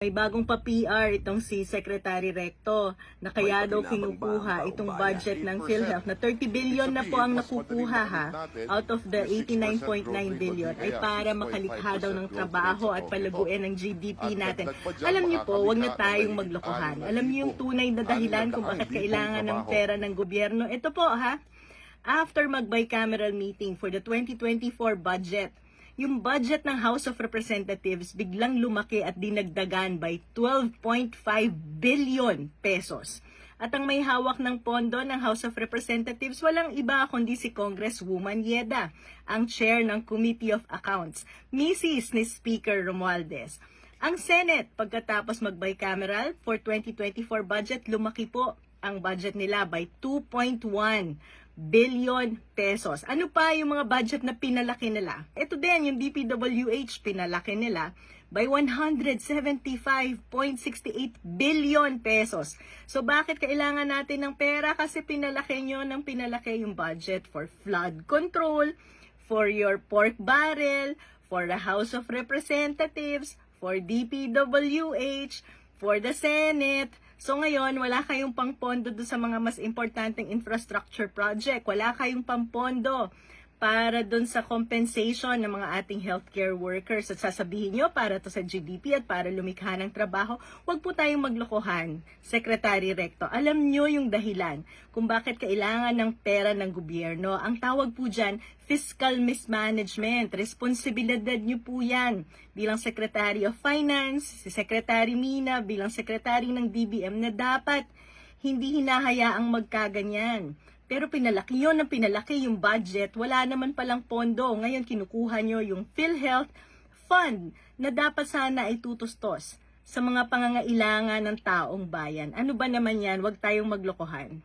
May bagong pa-PR itong si Secretary Recto na kaya daw kinukuha itong budget ng PhilHealth na 30 billion na po ang nakukuha out of the 89.9 billion ay para makalikha daw ng trabaho at palaguin ng GDP natin. Alam niyo po, wag na tayong maglokohan. Alam niyo yung tunay na dahilan kung bakit kailangan ng pera ng gobyerno? Ito po after mag-bicameral meeting for the 2024 budget, yung budget ng House of Representatives biglang lumaki at dinagdagan by 12.5 billion pesos. At ang may hawak ng pondo ng House of Representatives walang iba kundi si Congresswoman Yeda, ang chair ng Committee of Accounts, Mrs. ni Speaker Romualdez. Ang Senate, pagkatapos mag-bicameral for 2024 budget, lumaki po ang budget nila by 2.1 billion pesos. Ano pa yung mga budget na pinalaki nila? Ito din, yung DPWH, pinalaki nila by 175.68 billion pesos. So bakit kailangan natin ng pera? Kasi pinalaki nyo ng pinalaki yung budget for flood control, for your pork barrel, for the House of Representatives, for DPWH, for the Senate. So ngayon, wala kayong pangpondo doon sa mga mas importanteng infrastructure project. Wala kayong pampondo para doon sa compensation ng mga ating healthcare workers. At sasabihin nyo, para to sa GDP at para lumikha ng trabaho, wag po tayong maglokohan, Secretary Recto. Alam nyo yung dahilan kung bakit kailangan ng pera ng gobyerno. Ang tawag po dyan, fiscal mismanagement. Responsibilidad nyo po yan bilang Secretary of Finance, si Secretary Mina, bilang Secretary ng DBM na dapat hindi hinahayaang magkaganyan. Pero pinalaki yun ng pinalaki yung budget, wala naman palang pondo. Ngayon kinukuha nyo yung PhilHealth Fund na dapat sana ay tutustos sa mga pangangailangan ng taong bayan. Ano ba naman yan? Huwag tayong maglokohan.